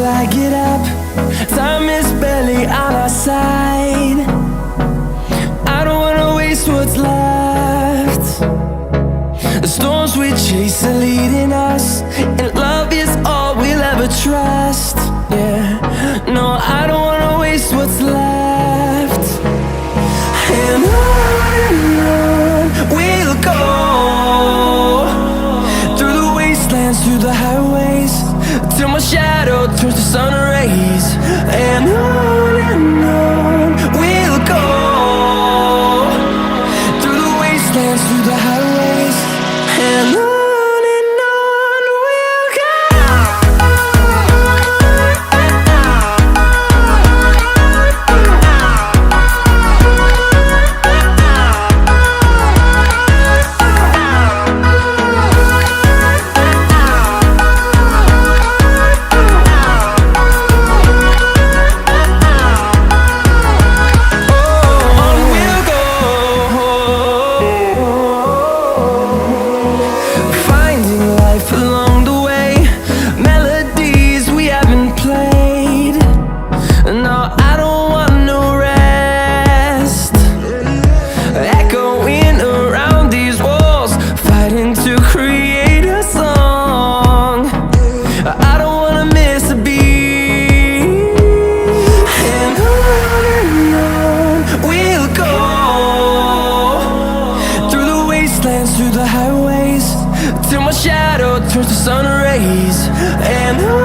I get up. Time is barely on our side. I don't wanna waste what's left. The storms we chase are leading us, and love is all we'll ever trust. Yeah, no, I don't wanna waste what's left. And on we'll go, through the wastelands, through the highways, till my shadow turns to sun rays. And on we'll go, through the wastelands, through the highways, and on. To create a song, I don't wanna miss a beat. And on we'll go, through the wastelands, through the highways, till my shadow turns to sun rays. And on